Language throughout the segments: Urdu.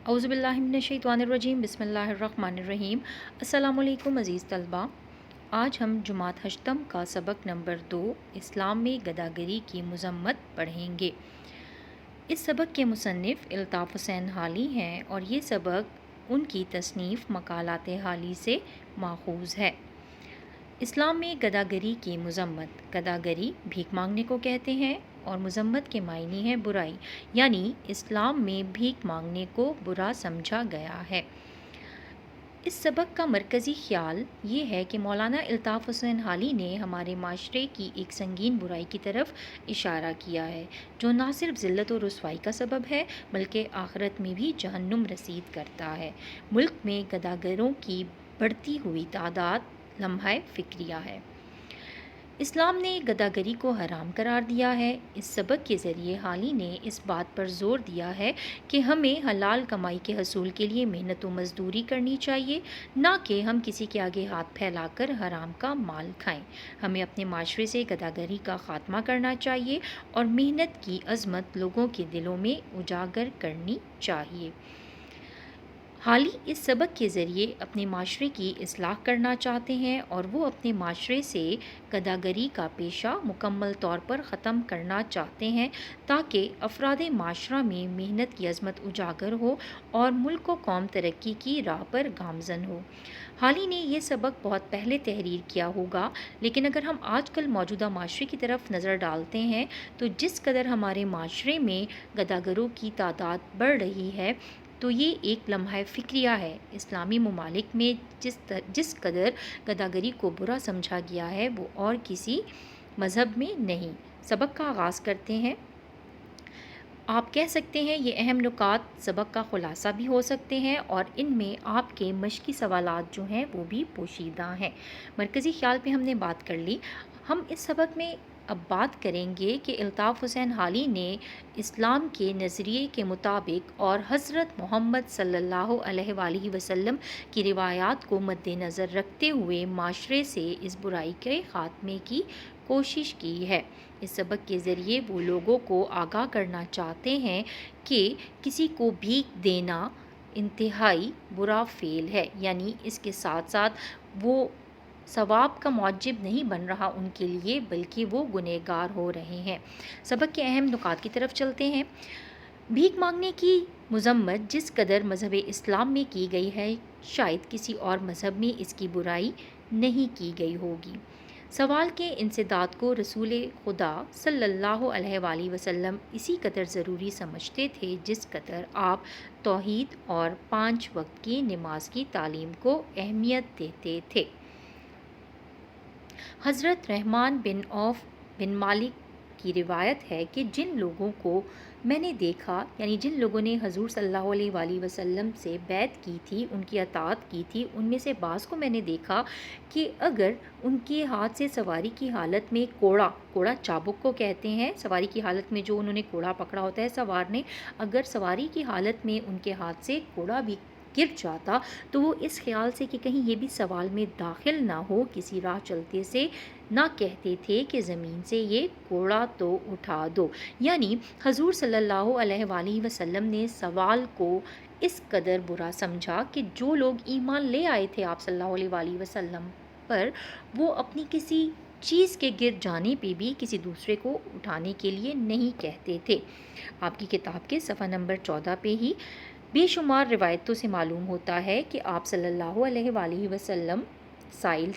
اعوذ باللہ من الشیطان الرجیم بسم اللہ الرحمن الرحیم۔ السلام علیکم عزیز طلباء، آج ہم جماعت ہشتم کا سبق نمبر 2 اسلام میں گداگری کی مذمت پڑھیں گے۔ اس سبق کے مصنف الطاف حسین حالی ہیں اور یہ سبق ان کی تصنیف مقالات حالی سے ماخوذ ہے۔ اسلام میں گداگری کی مذمت۔ گداگری بھیک مانگنے کو کہتے ہیں اور مذمت کے معنی ہے برائی، یعنی اسلام میں بھیک مانگنے کو برا سمجھا گیا ہے۔ اس سبق کا مرکزی خیال یہ ہے کہ مولانا الطاف حسین حالی نے ہمارے معاشرے کی ایک سنگین برائی کی طرف اشارہ کیا ہے، جو نہ صرف ذلت و رسوائی کا سبب ہے بلکہ آخرت میں بھی جہنم رسید کرتا ہے۔ ملک میں گداگروں کی بڑھتی ہوئی تعداد لمحہ فکریہ ہے۔ اسلام نے گداگری کو حرام قرار دیا ہے۔ اس سبق کے ذریعے حالی نے اس بات پر زور دیا ہے کہ ہمیں حلال کمائی کے حصول کے لیے محنت و مزدوری کرنی چاہیے، نہ کہ ہم کسی کے آگے ہاتھ پھیلا کر حرام کا مال کھائیں۔ ہمیں اپنے معاشرے سے گداگری کا خاتمہ کرنا چاہیے اور محنت کی عظمت لوگوں کے دلوں میں اجاگر کرنی چاہیے۔ حالی اس سبق کے ذریعے اپنے معاشرے کی اصلاح کرنا چاہتے ہیں اور وہ اپنے معاشرے سے گداگری کا پیشہ مکمل طور پر ختم کرنا چاہتے ہیں تاکہ افراد معاشرہ میں محنت کی عظمت اجاگر ہو اور ملک و قوم ترقی کی راہ پر گامزن ہو۔ حالی نے یہ سبق بہت پہلے تحریر کیا ہوگا، لیکن اگر ہم آج کل موجودہ معاشرے کی طرف نظر ڈالتے ہیں تو جس قدر ہمارے معاشرے میں گداگروں کی تعداد بڑھ رہی ہے تو یہ ایک لمحہ فکریہ ہے۔ اسلامی ممالک میں جس قدر گداگری کو برا سمجھا گیا ہے وہ اور کسی مذہب میں نہیں۔ سبق کا آغاز کرتے ہیں۔ آپ کہہ سکتے ہیں یہ اہم نکات سبق کا خلاصہ بھی ہو سکتے ہیں اور ان میں آپ کے مشقی سوالات جو ہیں وہ بھی پوشیدہ ہیں۔ مرکزی خیال پہ ہم نے بات کر لی۔ ہم اس سبق میں اب بات کریں گے کہ الطاف حسین حالی نے اسلام کے نظریے کے مطابق اور حضرت محمد صلی اللہ علیہ وآلہ وسلم کی روایات کو مد نظر رکھتے ہوئے معاشرے سے اس برائی کے خاتمے کی کوشش کی ہے۔ اس سبق کے ذریعے وہ لوگوں کو آگاہ کرنا چاہتے ہیں کہ کسی کو بھیک دینا انتہائی برا فعل ہے، یعنی اس کے ساتھ ساتھ وہ ثواب کا موجب نہیں بن رہا ان کے لیے بلکہ وہ گنہگار ہو رہے ہیں۔ سبق کے اہم نکات کی طرف چلتے ہیں۔ بھیک مانگنے کی مذمت جس قدر مذہب اسلام میں کی گئی ہے شاید کسی اور مذہب میں اس کی برائی نہیں کی گئی ہوگی۔ سوال کے انسداد کو رسول خدا صلی اللہ علیہ وآلہ وسلم اسی قدر ضروری سمجھتے تھے جس قدر آپ توحید اور 5 وقت کی نماز کی تعلیم کو اہمیت دیتے تھے۔ حضرت رحمان بن عوف بن مالک کی روایت ہے کہ جن لوگوں کو میں نے دیکھا، یعنی جن لوگوں نے حضور صلی اللہ علیہ وآلہ وسلم سے بیعت کی تھی، ان کی اطاعت کی تھی، ان میں سے بعض کو میں نے دیکھا کہ اگر ان کے ہاتھ سے سواری کی حالت میں کوڑا چابک کو کہتے ہیں، سواری کی حالت میں جو انہوں نے کوڑا پکڑا ہوتا ہے سوار نے، اگر سواری کی حالت میں ان کے ہاتھ سے کوڑا بھی گر جاتا تو وہ اس خیال سے کہ کہیں یہ بھی سوال میں داخل نہ ہو کسی راہ چلتے سے نہ کہتے تھے کہ زمین سے یہ کوڑا تو اٹھا دو۔ یعنی حضور صلی اللہ علیہ وآلہ وسلم نے سوال کو اس قدر برا سمجھا کہ جو لوگ ایمان لے آئے تھے آپ صلی اللہ علیہ وآلہ وسلم پر، وہ اپنی کسی چیز کے گر جانے پہ بھی کسی دوسرے کو اٹھانے کے لیے نہیں کہتے تھے۔ آپ کی کتاب کے صفحہ نمبر 14 پہ ہی بے شمار روایتوں سے معلوم ہوتا ہے کہ آپ صلی اللہ علیہ وآلہ وسلم سائل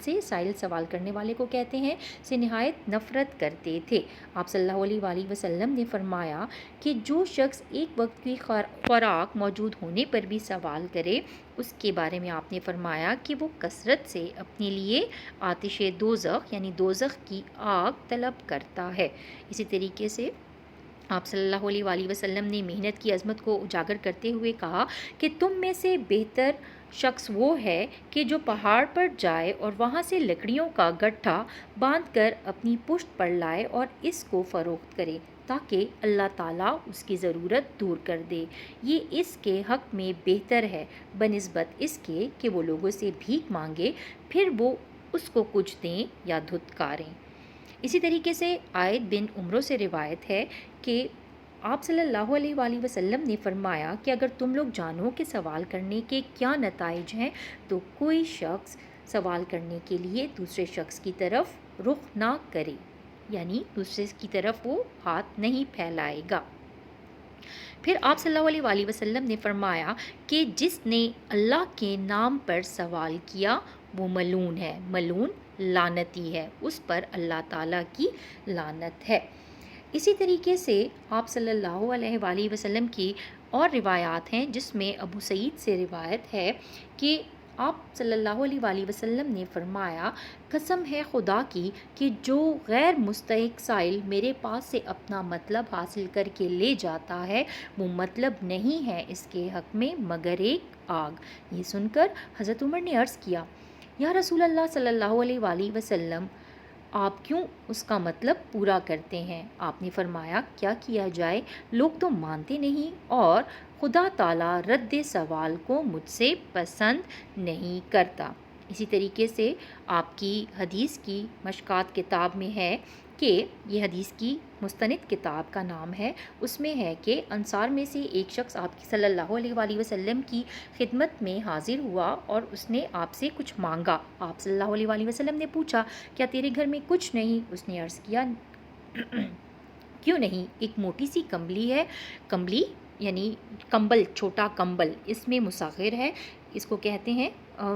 سوال کرنے والے کو کہتے ہیں سے نہایت نفرت کرتے تھے۔ آپ صلی اللہ علیہ وآلہ وسلم نے فرمایا کہ جو شخص ایک وقت کی خوراک موجود ہونے پر بھی سوال کرے اس کے بارے میں آپ نے فرمایا کہ وہ کثرت سے اپنے لیے آتش دوزخ یعنی دوزخ کی آگ طلب کرتا ہے۔ اسی طریقے سے آپ صلی اللہ علیہ وآلہ وسلم نے محنت کی عظمت کو اجاگر کرتے ہوئے کہا کہ تم میں سے بہتر شخص وہ ہے کہ جو پہاڑ پر جائے اور وہاں سے لکڑیوں کا گٹھا باندھ کر اپنی پشت پر لائے اور اس کو فروخت کرے تاکہ اللہ تعالیٰ اس کی ضرورت دور کر دے۔ یہ اس کے حق میں بہتر ہے بنسبت اس کے کہ وہ لوگوں سے بھیک مانگے پھر وہ اس کو کچھ دیں یا دھتکاریں۔ اسی طریقے سے عائد بن عمرو سے روایت ہے کہ آپ صلی اللہ علیہ وآلہ وسلم نے فرمایا کہ اگر تم لوگ جانو کہ سوال کرنے کے کیا نتائج ہیں تو کوئی شخص سوال کرنے کے لیے دوسرے شخص کی طرف رخ نہ کرے، یعنی دوسرے کی طرف وہ ہاتھ نہیں پھیلائے گا۔ پھر آپ صلی اللہ علیہ وآلہ وسلم نے فرمایا کہ جس نے اللہ کے نام پر سوال کیا وہ ملعون ہے، ملعون لعنتی ہے، اس پر اللہ تعالیٰ کی لعنت ہے۔ اسی طریقے سے آپ صلی اللہ علیہ وآلہ وسلم کی اور روایات ہیں، جس میں ابو سعید سے روایت ہے کہ آپ صلی اللہ علیہ وآلہ وسلم نے فرمایا، قسم ہے خدا کی کہ جو غیر مستحق سائل میرے پاس سے اپنا مطلب حاصل کر کے لے جاتا ہے وہ مطلب نہیں ہے اس کے حق میں مگر ایک آگ۔ یہ سن کر حضرت عمر نے عرض کیا، یا رسول اللہ صلی اللہ علیہ وآلہ وسلم، آپ کیوں اس کا مطلب پورا کرتے ہیں؟ آپ نے فرمایا، کیا کیا جائے، لوگ تو مانتے نہیں اور خدا تعالیٰ رد سوال کو مجھ سے پسند نہیں کرتا۔ اسی طریقے سے آپ کی حدیث کی مشکات کتاب میں ہے کہ یہ حدیث کی مستند کتاب کا نام ہے، اس میں ہے کہ انصار میں سے ایک شخص آپ صلی اللہ علیہ وآلہ وسلم کی خدمت میں حاضر ہوا اور اس نے آپ سے کچھ مانگا۔ آپ صلی اللہ علیہ وآلہ وسلم نے پوچھا، کیا تیرے گھر میں کچھ نہیں؟ اس نے عرض کیا، کیوں نہیں، ایک موٹی سی کمبلی ہے، کمبلی یعنی کمبل، چھوٹا کمبل، اس میں مصغر ہے، اس کو کہتے ہیں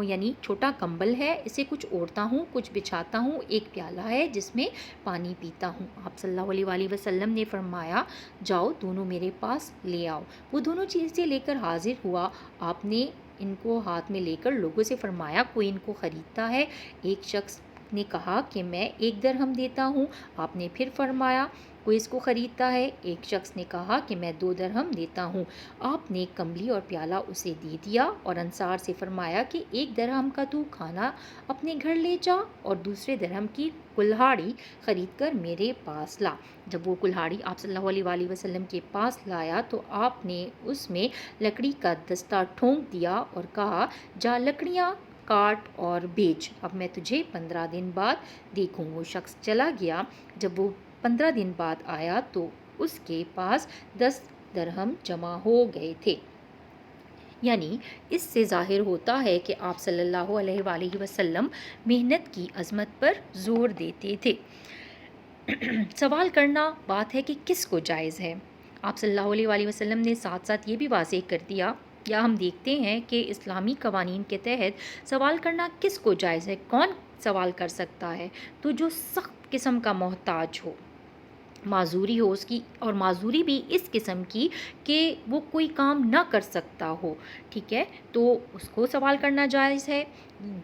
یعنی چھوٹا کمبل ہے، اسے کچھ اوڑھتا ہوں، کچھ بچھاتا ہوں، ایک پیالہ ہے جس میں پانی پیتا ہوں۔ آپ صلی اللہ علیہ وآلہ وسلم نے فرمایا، جاؤ دونوں میرے پاس لے آؤ۔ وہ دونوں چیزیں لے کر حاضر ہوا۔ آپ نے ان کو ہاتھ میں لے کر لوگوں سے فرمایا، کوئی ان کو خریدتا ہے؟ ایک شخص نے کہا کہ میں 1 درہم دیتا ہوں۔ آپ نے پھر فرمایا، کوئی اس کو خریدتا ہے؟ ایک شخص نے کہا کہ میں 2 درہم دیتا ہوں۔ آپ نے کمبلی اور پیالہ اسے دے دیا اور انصار سے فرمایا کہ 1 درہم کا تو کھانا اپنے گھر لے جا اور دوسرے درہم کی کلہاڑی خرید کر میرے پاس لا۔ جب وہ کلہاڑی آپ صلی اللہ علیہ وآلہ وسلم کے پاس لایا تو آپ نے اس میں لکڑی کا دستہ ٹھونک دیا اور کہا، جا لکڑیاں کاٹ اور بیچ، اب میں تجھے 15 دن بعد دیکھوں۔ وہ شخص چلا گیا۔ جب وہ 15 دن بعد آیا تو اس کے پاس 10 درہم جمع ہو گئے تھے۔ یعنی اس سے ظاہر ہوتا ہے کہ آپ صلی اللہ علیہ وآلہ وسلم محنت کی عظمت پر زور دیتے تھے۔ سوال کرنا بات ہے کہ کس کو جائز ہے۔ آپ صلی اللہ علیہ وآلہ وسلم نے ساتھ ساتھ یہ بھی واضح کر دیا، یا ہم دیکھتے ہیں کہ اسلامی قوانین کے تحت سوال کرنا کس کو جائز ہے، کون سوال کر سکتا ہے؟ تو جو سخت قسم کا محتاج ہو، معذوری ہو اس کی، اور معذوری بھی اس قسم کی کہ وہ کوئی کام نہ کر سکتا ہو، ٹھیک ہے، تو اس کو سوال کرنا جائز ہے۔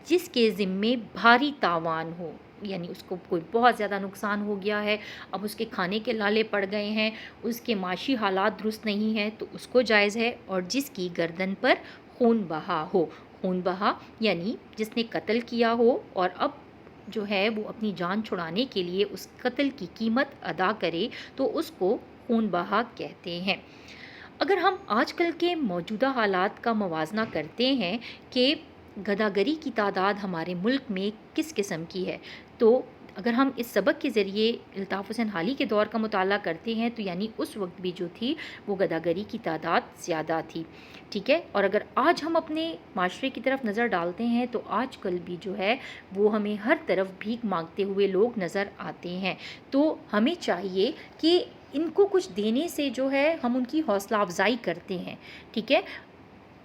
جس کے ذمے بھاری تاوان ہو، یعنی اس کو کوئی بہت زیادہ نقصان ہو گیا ہے، اب اس کے کھانے کے لالے پڑ گئے ہیں، اس کے معاشی حالات درست نہیں ہیں، تو اس کو جائز ہے۔ اور جس کی گردن پر خون بہا ہو، خون بہا یعنی جس نے قتل کیا ہو اور اب جو ہے وہ اپنی جان چھڑانے کے لیے اس قتل کی قیمت ادا کرے، تو اس کو خون بہا کہتے ہیں۔ اگر ہم آج کل کے موجودہ حالات کا موازنہ کرتے ہیں کہ گداگری کی تعداد ہمارے ملک میں کس قسم کی ہے، تو اگر ہم اس سبق کے ذریعے الطاف حسین حالی کے دور کا مطالعہ کرتے ہیں تو یعنی اس وقت بھی جو تھی وہ گداگری کی تعداد زیادہ تھی، ٹھیک ہے۔ اور اگر آج ہم اپنے معاشرے کی طرف نظر ڈالتے ہیں تو آج کل بھی جو ہے وہ ہمیں ہر طرف بھیک مانگتے ہوئے لوگ نظر آتے ہیں، تو ہمیں چاہیے کہ ان کو کچھ دینے سے جو ہے ہم ان کی حوصلہ افزائی کرتے ہیں، ٹھیک ہے۔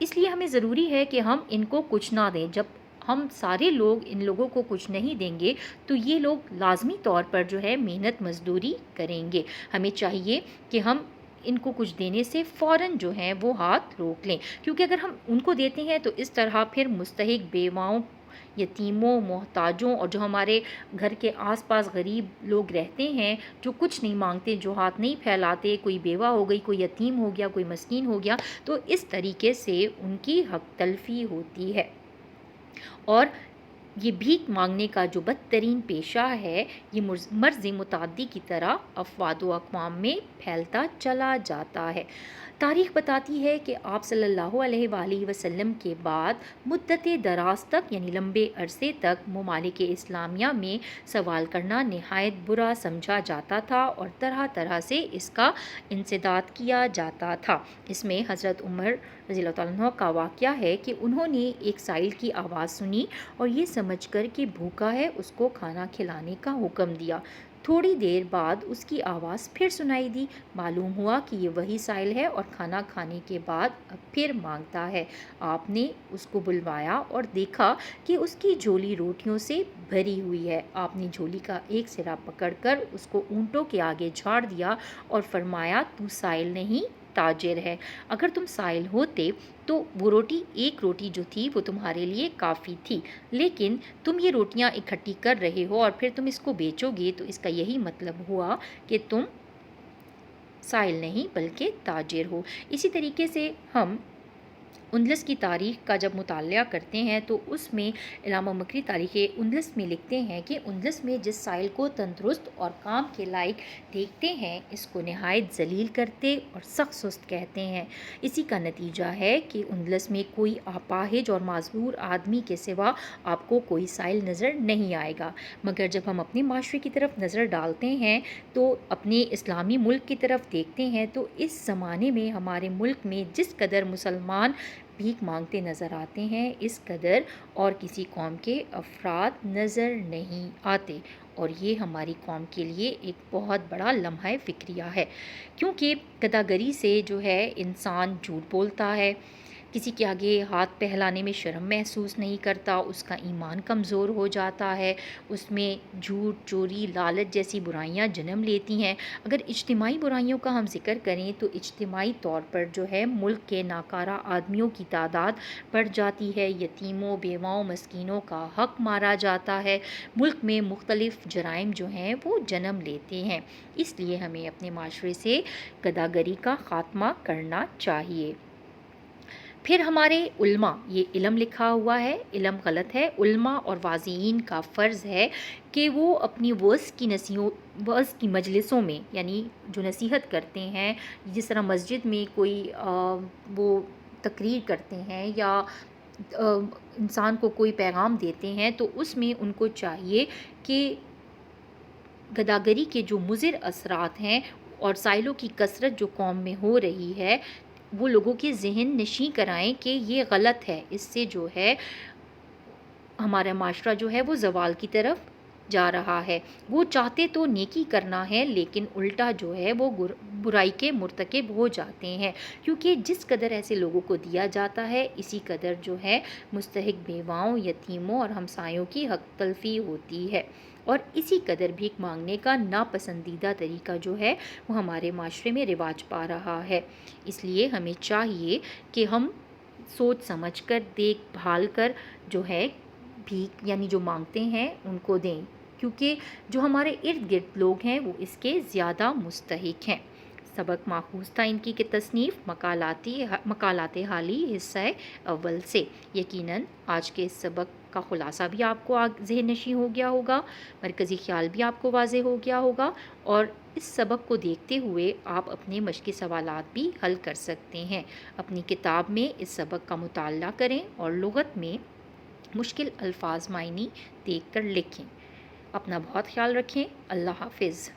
اس لیے ہمیں ضروری ہے کہ ہم ان کو کچھ نہ دیں۔ جب ہم سارے لوگ ان لوگوں کو کچھ نہیں دیں گے تو یہ لوگ لازمی طور پر جو ہے محنت مزدوری کریں گے۔ ہمیں چاہیے کہ ہم ان کو کچھ دینے سے فوراً جو ہیں وہ ہاتھ روک لیں، کیونکہ اگر ہم ان کو دیتے ہیں تو اس طرح پھر مستحق بیواؤں، یتیموں، محتاجوں اور جو ہمارے گھر کے آس پاس غریب لوگ رہتے ہیں جو کچھ نہیں مانگتے، جو ہاتھ نہیں پھیلاتے، کوئی بیوہ ہو گئی، کوئی یتیم ہو گیا، کوئی مسکین ہو گیا، تو اس طریقے سے ان کی حق تلفی ہوتی ہے۔ اور یہ بھیک مانگنے کا جو بدترین پیشہ ہے یہ مرض متعدی کی طرح افراد و اقوام میں پھیلتا چلا جاتا ہے۔ تاریخ بتاتی ہے کہ آپ صلی اللہ علیہ وآلہ وسلم کے بعد مدت دراز تک یعنی لمبے عرصے تک ممالک اسلامیہ میں سوال کرنا نہایت برا سمجھا جاتا تھا اور طرح طرح سے اس کا انسداد کیا جاتا تھا۔ اس میں حضرت عمر رضی اللہ تعالیٰ عنہ کا واقعہ ہے کہ انہوں نے ایک سائل کی آواز سنی اور یہ سمجھ کر کہ بھوکا ہے اس کو کھانا کھلانے کا حکم دیا۔ تھوڑی دیر بعد اس کی آواز پھر سنائی دی، معلوم ہوا کہ یہ وہی سائل ہے اور کھانا کھانے کے بعد اب پھر مانگتا ہے۔ آپ نے اس کو بلوایا اور دیکھا کہ اس کی جھولی روٹیوں سے بھری ہوئی ہے۔ آپ نے جھولی کا ایک سرا پکڑ کر اس کو اونٹوں کے آگے جھاڑ دیا اور فرمایا تو سائل نہیں تاجر ہے، اگر تم سائل ہوتے تو وہ روٹی ایک روٹی جو تھی وہ تمہارے لیے کافی تھی، لیکن تم یہ روٹیاں اکٹھی کر رہے ہو اور پھر تم اس کو بیچو گے تو اس کا یہی مطلب ہوا کہ تم سائل نہیں بلکہ تاجر ہو۔ اسی طریقے سے ہم اندلس کی تاریخ کا جب مطالعہ کرتے ہیں تو اس میں علامہ مکری تاریخ اندلس میں لکھتے ہیں کہ اندلس میں جس سائل کو تندرست اور کام کے لائق دیکھتے ہیں اس کو نہایت ذلیل کرتے اور سخت سست کہتے ہیں۔ اسی کا نتیجہ ہے کہ اندلس میں کوئی اپاہج اور معذور آدمی کے سوا آپ کو کوئی سائل نظر نہیں آئے گا، مگر جب ہم اپنے معاشرے کی طرف نظر ڈالتے ہیں تو اپنے اسلامی ملک کی طرف دیکھتے ہیں تو اس زمانے میں ہمارے ملک میں جس قدر مسلمان بھیک مانگتے نظر آتے ہیں اس قدر اور کسی قوم کے افراد نظر نہیں آتے، اور یہ ہماری قوم کے لیے ایک بہت بڑا لمحہ فکریہ ہے، کیونکہ گداگری سے جو ہے انسان جھوٹ بولتا ہے، کسی کے آگے ہاتھ پھیلانے میں شرم محسوس نہیں کرتا، اس کا ایمان کمزور ہو جاتا ہے، اس میں جھوٹ، چوری، لالچ جیسی برائیاں جنم لیتی ہیں۔ اگر اجتماعی برائیوں کا ہم ذکر کریں تو اجتماعی طور پر جو ہے ملک کے ناکارہ آدمیوں کی تعداد بڑھ جاتی ہے، یتیموں، بیواؤں، مسکینوں کا حق مارا جاتا ہے، ملک میں مختلف جرائم جو ہیں وہ جنم لیتے ہیں۔ اس لیے ہمیں اپنے معاشرے سے گداگری کا خاتمہ کرنا چاہیے۔ پھر ہمارے علماء، یہ علم لکھا ہوا ہے، علم غلط ہے، علماء اور واعظین کا فرض ہے کہ وہ اپنی وعظ کی مجلسوں میں یعنی جو نصیحت کرتے ہیں، جس طرح مسجد میں کوئی وہ تقریر کرتے ہیں یا انسان کو کوئی پیغام دیتے ہیں تو اس میں ان کو چاہیے کہ گداگری کے جو مضر اثرات ہیں اور سائلوں کی کثرت جو قوم میں ہو رہی ہے وہ لوگوں کے ذہن نشیں کرائیں کہ یہ غلط ہے، اس سے جو ہے ہمارا معاشرہ جو ہے وہ زوال کی طرف جا رہا ہے۔ وہ چاہتے تو نیکی کرنا ہے لیکن الٹا جو ہے وہ برائی کے مرتکب ہو جاتے ہیں، کیونکہ جس قدر ایسے لوگوں کو دیا جاتا ہے اسی قدر جو ہے مستحق بیواؤں، یتیموں اور ہمسایوں کی حق تلفی ہوتی ہے، اور اسی قدر بھیک مانگنے کا ناپسندیدہ طریقہ جو ہے وہ ہمارے معاشرے میں رواج پا رہا ہے۔ اس لیے ہمیں چاہیے کہ ہم سوچ سمجھ کر دیکھ بھال کر جو ہے بھیک یعنی جو مانگتے ہیں ان کو دیں، کیونکہ جو ہمارے ارد گرد لوگ ہیں وہ اس کے زیادہ مستحق ہیں۔ سبق ماخوذ تھا ان کی تصنیف مقالات حالی حصہ اول سے۔ یقیناً آج کے اس سبق کا خلاصہ بھی آپ کو ذہن نشیں ہو گیا ہوگا، مرکزی خیال بھی آپ کو واضح ہو گیا ہوگا، اور اس سبق کو دیکھتے ہوئے آپ اپنے مشقی سوالات بھی حل کر سکتے ہیں۔ اپنی کتاب میں اس سبق کا مطالعہ کریں اور لغت میں مشکل الفاظ معنی دیکھ کر لکھیں۔ اپنا بہت خیال رکھیں۔ اللہ حافظ۔